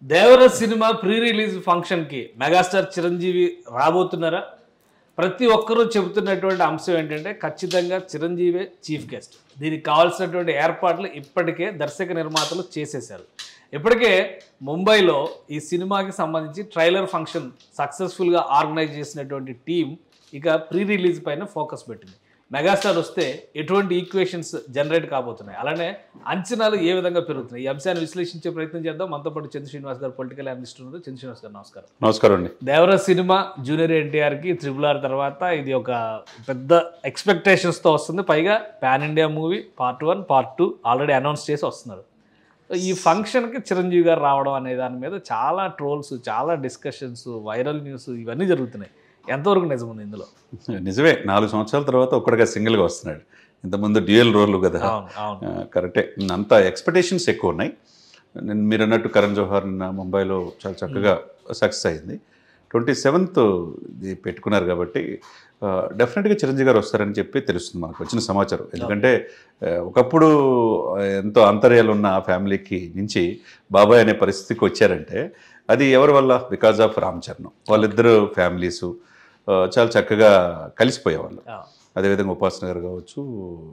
దేవర cinema pre release ఫంక్షన్కి megastar Chiranjeevi రాబోతున్నారా? ప్రతి ఒక్కరూ చెబుతున్నటువంటి అంశం ఏంటంటే ఖచ్చితంగా చిరంజీవే చీఫ్ గెస్ట్. దీనికి కావాల్సినటువంటి ఏర్పాట్లు ఇప్పటికే దర్శక నిర్మాతలు చేసేశారు. ఇప్పటికే ముంబైలో ఈ సినిమాకి సంబంధించి ట్రైలర్ ఫంక్షన్ సక్సెస్ఫుల్గా ఆర్గనైజ్ చేసినటువంటి టీం ఇక ప్రీ రిలీజ్ పైన ఫోకస్ పెట్టింది. మెగాస్టార్ వస్తే ఎటువంటి ఈక్వేషన్స్ జనరేట్ కాబోతున్నాయి, అలానే అంచనాలు ఏ విధంగా పెరుగుతున్నాయి, ఈ అంశాన్ని విశ్లేషించే ప్రయత్నం చేద్దాం. మనతో పాటు చంద్ర శ్రీనివాస్ గారు పొలిటికల్ అనలిస్ట్ ఉన్నారు. చంద్ర శ్రీనివాస్ గారు నమస్కారం. నమస్కారం అండి. దేవర సినిమా జూనియర్ ఎన్టీఆర్కి RRR తర్వాత ఇది ఒక పెద్ద ఎక్స్పెక్టేషన్స్తో వస్తుంది. పైగా pan India movie part 1 part 2 already announce చేసి వస్తున్నారు. ఈ ఫంక్షన్కి చిరంజీవి గారు రావడం అనే దాని మీద చాలా ట్రోల్స్, చాలా డిస్కషన్స్, వైరల్ న్యూస్ ఇవన్నీ జరుగుతున్నాయి. ఎంతవరకు నిజం ఉంది ఇందులో? నిజమే, 4 సంవత్సరాల తర్వాత ఒక్కడిగా సింగిల్గా వస్తున్నాడు. ఇంతకుముందు డ్యూయల్ రోల్ కదా. కరెక్టే, అంత ఎక్స్పెక్టేషన్స్ ఎక్కువ ఉన్నాయి. మీరు అన్నట్టు కరణ్ జోహార్ నిన్న ముంబైలో చాలా చక్కగా సక్సెస్ అయింది. 27th ఇది పెట్టుకున్నారు కాబట్టి డెఫినెట్గా చిరంజీవి గారు వస్తారని చెప్పి తెలుస్తుంది మనకు వచ్చిన సమాచారం. ఎందుకంటే ఒకప్పుడు ఎంతో అంతర్యాలు ఉన్న ఆ ఫ్యామిలీకి నుంచి బాబాయ్ అనే పరిస్థితికి వచ్చారంటే అది ఎవరి వల్ల? Because of Ram Charan. వాళ్ళిద్దరు ఫ్యామిలీసు చాలా చక్కగా కలిసిపోయేవాళ్ళు. అదేవిధంగా ఉపాసన గారు కావచ్చు,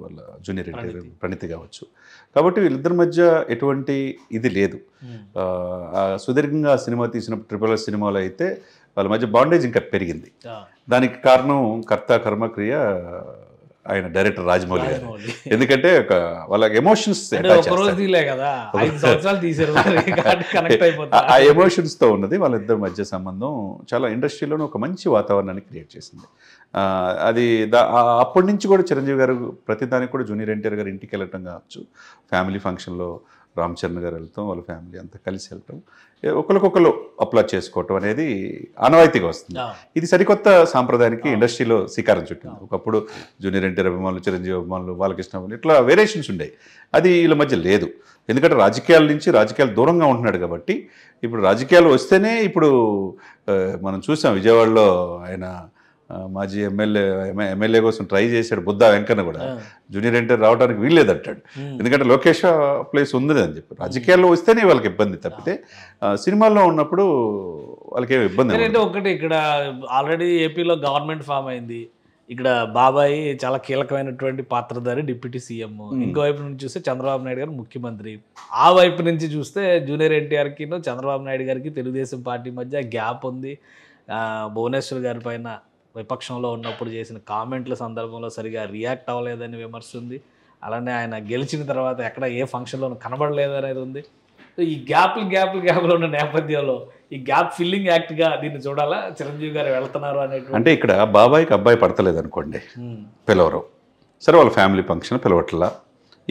వాళ్ళ జూనియర్ ఎన్టీఆర్ ప్రణీతి కావచ్చు. కాబట్టి వీళ్ళిద్దరి మధ్య ఎటువంటి ఇది లేదు. సుదీర్ఘంగా సినిమా తీసినప్పుడు RRR సినిమాలో అయితే వాళ్ళ మధ్య బాండేజ్ ఇంకా పెరిగింది. దానికి కారణం కర్త కర్మక్రియ ఆయన డైరెక్టర్ రాజమౌళి గారు. ఎందుకంటే వాళ్ళకి ఎమోషన్స్ ఆ ఎమోషన్స్తో ఉన్నది వాళ్ళిద్దరి మధ్య సంబంధం చాలా ఇండస్ట్రీలోనే ఒక మంచి వాతావరణాన్ని క్రియేట్ చేసింది. అది అప్పటి నుంచి కూడా చిరంజీవి గారు ప్రతిదానికి కూడా జూనియర్ ఎన్టీఆర్ గారు ఇంటికి వెళ్ళటం కావచ్చు, ఫ్యామిలీ ఫంక్షన్లో రామ్ చరణ్ గారు వెళ్తాం, వాళ్ళ ఫ్యామిలీ అంతా కలిసి వెళ్ళటం, ఒకరికొకరు అప్లాడ్ చేసుకోవటం అనేది ఆనవాయితీగా వస్తుంది. ఇది సరికొత్త సాంప్రదాయానికి ఇండస్ట్రీలో శ్రీకారం చుట్టింది. ఒకప్పుడు జూనియర్ ఎన్టీఆర్ అభిమానులు, చిరంజీవి అభిమానులు, బాలకృష్ణ అభిమానులు ఇట్లా వేరియేషన్స్ ఉండేవి. అది వీళ్ళ మధ్య లేదు. ఎందుకంటే రాజకీయాలు దూరంగా ఉంటున్నాడు కాబట్టి ఇప్పుడు రాజకీయాలు వస్తేనే ఇప్పుడు మనం చూసాం విజయవాడలో ఆయన మాజీ ఎమ్మెల్యే కోసం ట్రై చేశాడు బుద్ధా వెంకన్న కూడా. జూనియర్ ఎన్టీఆర్ రావడానికి వీల్లేదంటాడు. ఎందుకంటే లోకేష్ ప్లేస్ ఉంది అని చెప్పి. రాజకీయాల్లో వస్తేనే వాళ్ళకి ఇబ్బంది తప్పితే సినిమాల్లో ఉన్నప్పుడు వాళ్ళకి ఏమి ఇబ్బంది. ఒకటి ఇక్కడ ఆల్రెడీ ఏపీలో గవర్నమెంట్ ఫామ్ అయింది. ఇక్కడ బాబాయ్ చాలా కీలకమైనటువంటి పాత్రధారి, డిప్యూటీ సీఎం. ఇంకోవైపు నుంచి చూస్తే చంద్రబాబు నాయుడు గారు ముఖ్యమంత్రి. ఆ వైపు నుంచి చూస్తే జూనియర్ ఎన్టీఆర్కి చంద్రబాబు నాయుడు గారికి తెలుగుదేశం పార్టీ మధ్య గ్యాప్ ఉంది. భువనేశ్వర్ గారి పైన విపక్షంలో ఉన్నప్పుడు చేసిన కామెంట్ల సందర్భంలో సరిగా రియాక్ట్ అవ్వలేదని విమర్శ ఉంది. అలానే ఆయన గెలిచిన తర్వాత ఎక్కడ ఏ ఫంక్షన్లో కనబడలేదు అనేది ఉంది. ఈ గ్యాప్లు ఉన్న నేపథ్యంలో ఈ గ్యాప్ ఫిల్లింగ్ యాక్ట్గా దీన్ని చూడాలా? చిరంజీవి గారు వెళ్తున్నారు అనేది. అంటే ఇక్కడ బాబాయ్కి అబ్బాయి పడతలేదు అనుకోండి, పిలవరు. సరే, వాళ్ళ ఫ్యామిలీ ఫంక్షన్ పిలవట్లా.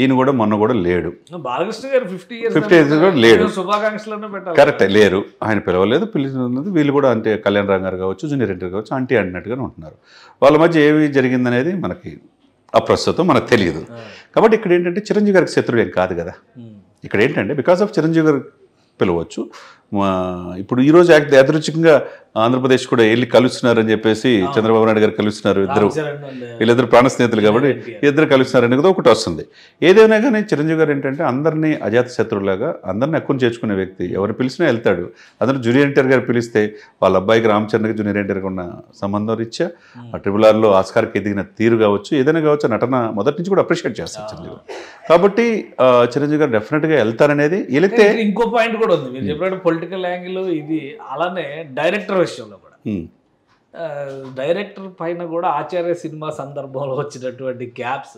ఈయన కూడా మొన్న కూడా లేడు. బాలకృష్ణ గారు 50 years కూడా లేడు. శుభాకాంక్షలను పెట్టాలి. కరెక్టే, లేరు. ఆయన పిలవలేదు, పిలిచినది. వీళ్ళు కూడా అంటే కళ్యాణ్ రామ్ గారు కావచ్చు, జూనియర్ ఎన్టీఆర్ కావచ్చు, ఆంటీ అంటున్నట్టుగానే ఉంటున్నారు. వాళ్ళ మధ్య ఏమి జరిగిందనేది మనకి అప్రస్తుతం మనకు తెలియదు. కాబట్టి ఇక్కడ ఏంటంటే చిరంజీవి గారికి శత్రువు ఏం కాదు కదా. ఇక్కడ ఏంటంటే బికాస్ ఆఫ్ చిరంజీవి గారు పిలవచ్చు. ఇప్పుడు ఈరోజు యాదృచ్ఛికంగా ఆంధ్రప్రదేశ్ కూడా వెళ్ళి కలుస్తున్నారని చెప్పేసి చంద్రబాబు నాయుడు గారు కలుస్తున్నారు. వీళ్ళిద్దరు ప్రాణ స్నేహితులు కాబట్టి ఇద్దరు కలుస్తున్నారని కూడా ఒకటి వస్తుంది. ఏదైనా కానీ చిరంజీవి గారు ఏంటంటే అందరినీ అజాత శత్రువులాగా అందరినీ ఎక్కువ చేర్చుకునే వ్యక్తి. ఎవరు పిలిచినా వెళ్తాడు. అందరూ జూనియర్ ఎన్టీఆర్ గారు పిలిస్తే వాళ్ళ అబ్బాయికి రామ్ చరణ్కి జూనియర్ ఎన్టీఆర్కి ఉన్న సంబంధం రీత్యా RRRలో ఆస్కార్కి ఎదిగిన తీరు కావచ్చు, ఏదైనా కావచ్చు, నటన మొదటి నుంచి కూడా అప్రిషియేట్ చేస్తారు చిరంజీవి గారు. కాబట్టి చిరంజీవి గారు డెఫినెట్గా వెళ్తారనేది వెళితే. ఇంకో పాయింట్ కూడా ఉంది, మీరు చెప్పినట్టు పొలిటికల్ యాంగిల్ ఇది. అలానే డైరెక్టర్ విషయంలో కూడా డైరెక్టర్ పైన కూడా ఆచార్య సినిమా సందర్భంలో వచ్చినటువంటి గ్యాప్స్,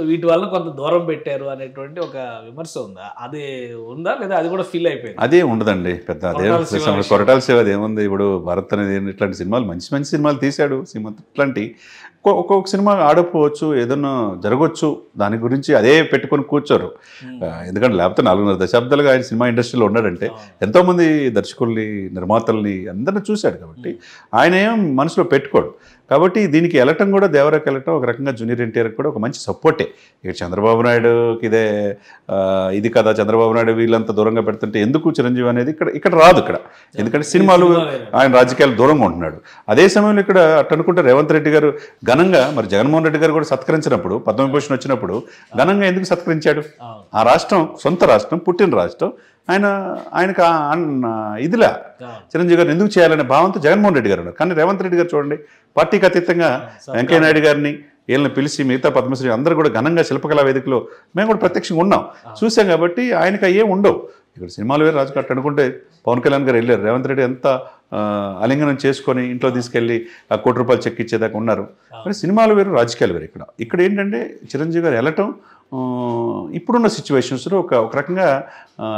వీటి వల్ల కొంత దూరం పెట్టారు అనేటువంటి ఒక విమర్శ ఉందా? అది ఉందా లేదా అది కూడా ఫీల్ అయిపోయింది? అదే ఉండదండి పెద్ద. అదే కొరటాల శివ అదేముంది. ఇప్పుడు భరత్ అనేది ఇట్లాంటి సినిమాలు మంచి మంచి సినిమాలు తీశాడు. ఇట్లాంటి ఒక్కొక్క సినిమా ఆడకపోవచ్చు, ఏదన్నా జరగవచ్చు. దాని గురించి అదే పెట్టుకొని కూర్చోరు. ఎందుకంటే లేకపోతే 4.5 దశాబ్దాలుగా ఆయన సినిమా ఇండస్ట్రీలో ఉన్నాడంటే ఎంతోమంది దర్శకుల్ని, నిర్మాతల్ని అందరిని చూశాడు. కాబట్టి ఆయన ఏం మనసులో పెట్టుకోడు. కాబట్టి దీనికి వెళ్ళటం కూడా, దేవరాకి వెళ్ళటం ఒక రకంగా జూనియర్ ఎన్టీఆర్కి కూడా ఒక మంచి సపోర్టే. ఇక చంద్రబాబు నాయుడుకి ఇది కదా, చంద్రబాబు నాయుడు వీళ్ళంతా దూరంగా పెడుతుంటే ఎందుకు చిరంజీవి అనేది ఇక్కడ రాదు. ఇక్కడ ఎందుకంటే సినిమాలు, ఆయన రాజకీయాలు దూరంగా ఉంటున్నాడు. అదే సమయంలో ఇక్కడ అట్టనుకుంటే రేవంత్ రెడ్డి గారు ఘనంగా, మరి జగన్మోహన్ రెడ్డి గారు కూడా సత్కరించినప్పుడు, పద్మవిభూషణ్ వచ్చినప్పుడు ఘనంగా ఎందుకు సత్కరించాడు? ఆ రాష్ట్రం సొంత రాష్ట్రం, పుట్టిన రాష్ట్రం, ఆయనకు ఇదిలా చిరంజీవి గారిని ఎందుకు చేయాలనే భావంతో జగన్మోహన్ రెడ్డి గారు ఉన్నారు. కానీ రేవంత్ రెడ్డి గారు చూడండి, పార్టీకి అతీతంగా వెంకయ్య నాయుడు గారిని వీళ్ళని పిలిచి మిగతా పద్మశ్రీ అందరూ కూడా ఘనంగా శిల్పకళా వేదికలో మేము కూడా ప్రత్యక్షంగా ఉన్నాం, చూసాం. కాబట్టి ఆయనకు అయ్యే ఉండవు. ఇక్కడ సినిమాలు వేరు, రాజకీయాలు అనుకుంటే పవన్ కళ్యాణ్ గారు వెళ్ళారు, రేవంత్ రెడ్డి ఎంత ఆలింగనం చేసుకొని ఇంట్లో తీసుకెళ్ళి ఆ ₹1 చెక్ ఇచ్చేదాకా ఉన్నారు. మరి సినిమాలు వేరు, రాజకీయాలు వేరు. ఇక్కడ ఏంటంటే చిరంజీవి గారు వెళ్ళటం ఇప్పుడున్న సిచ్యువేషన్స్లో ఒక రకంగా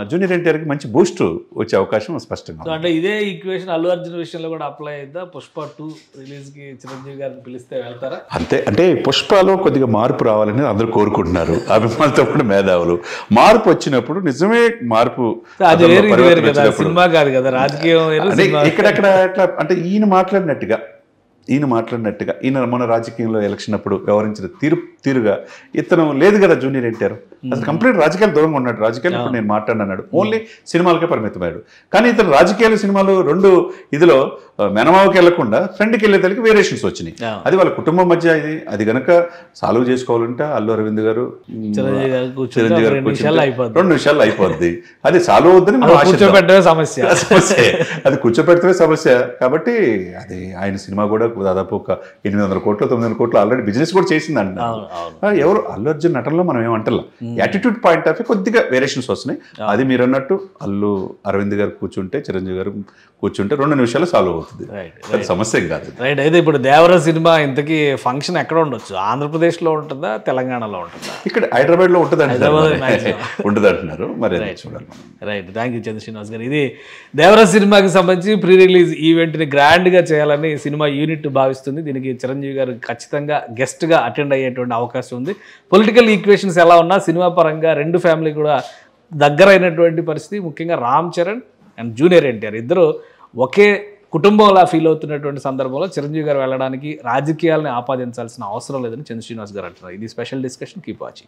జూనియర్ ఎన్టీఆర్కి మంచి బూస్ట్ వచ్చే అవకాశం స్పష్టంగా. సో అంటే ఇదే ఈక్వేషన్ అల్లు అర్జున్ విషయంలో కూడా అప్లై అయిద్దా? పుష్ప 2 రిలీజ్కి చిరంజీవి గారిని పిలిస్తే వెళ్తారా? అంతే. అంటే పుష్పలో కొద్దిగా మార్పు రావాలని అందరూ కోరుకుంటున్నారు, అభిమానులతో కూడా మేధావులు. మార్పు వచ్చినప్పుడు నిజమే మార్పు, సినిమా కాదు కదా, రాజకీయం. ఇక్కడెక్కడ ఎట్లా అంటే ఈయన మాట్లాడినట్టుగా ఈయన మన రాజకీయంలో ఎలక్షన్ అప్పుడు వ్యవహరించిన తీరుగా ఇతను లేదు కదా జూనియర్ ఎన్టీఆర్. అసలు కంప్లీట్ రాజకీయాలు దూరంగా ఉన్నాడు. రాజకీయాలు ఇప్పుడు నేను మాట్లాడినాడు, ఓన్లీ సినిమాలకే పరిమితమయ్యాడు. కానీ ఇతను రాజకీయాలు సినిమాలు రెండు ఇదిలో మెనమావకి వెళ్లకుండా ఫ్రెండ్కి వెళ్ళేదానికి వేరియేషన్స్ వచ్చినాయి. అది వాళ్ళ కుటుంబం మధ్య అది కనుక సాల్వ్ చేసుకోవాలంటే అల్లు అరవింద్ గారు చిరంజీవి గారు కూర్చుంటే 2 నిమిషాల్లో అయిపోద్ది. అది సాల్వ్ అవుద్దని కూర్చోబెట్టడమే సమస్య. అది కూర్చోబెడితే సమస్య. కాబట్టి అది ఆయన సినిమా కూడా దాదాపు ఒక 800 కోట్లు 900 కోట్లు ఆల్రెడీ బిజినెస్ కూడా చేసింది అంట. ఎవరు అల్లు అర్జున్ నటనలో మనం ఏమంటలా, యాటిట్యూడ్ పాయింట్ ఆఫ్ కొద్దిగా వేరియేషన్స్ వస్తున్నాయి. అది మీరు అన్నట్టు అల్లు అరవింద్ గారు కూర్చుంటే చిరంజీవి గారు కూర్చుంటే 2 నిమిషాలు సాల్వ్ అవుతుంది. అది సమస్య కాదు. రైట్. అయితే ఇప్పుడు దేవర సినిమా ఇంతకీ ఫంక్షన్ ఎక్కడ ఉండొచ్చు? ఆంధ్రప్రదేశ్లో ఉంటుందా, తెలంగాణలో ఉంటుందా? ఇక్కడ హైదరాబాద్లో ఉంటుంది అంటున్నారు. మరి చూడాలి. రైట్. థ్యాంక్ యూ చంద్ర శ్రీనివాస్ గారు. ఇది దేవర సినిమాకి సంబంధించి ప్రీ రిలీజ్ ఈవెంట్ని గ్రాండ్గా చేయాలని సినిమా యూనిట్ భావిస్తుంది. దీనికి చిరంజీవి గారు ఖచ్చితంగా గెస్ట్గా అటెండ్ అయ్యేటువంటి అవకాశం ఉంది. పొలిటికల్ ఈక్వేషన్స్ ఎలా ఉన్నా సినిమా పరంగా 2 ఫ్యామిలీ కూడా దగ్గరైనటువంటి పరిస్థితి. ముఖ్యంగా రామ్ చరణ్ అండ్ జూనియర్ ఎన్టీఆర్ ఇద్దరు ఒకే కుటుంబంలా ఫీల్ అవుతున్నటువంటి సందర్భంలో చిరంజీవి గారు వెళ్ళడానికి రాజకీయాలను ఆపాదించాల్సిన అవసరం లేదని చంద్ర శ్రీనివాస్ గారు అంటున్నారు. ఇది స్పెషల్ డిస్కషన్. Keep watching.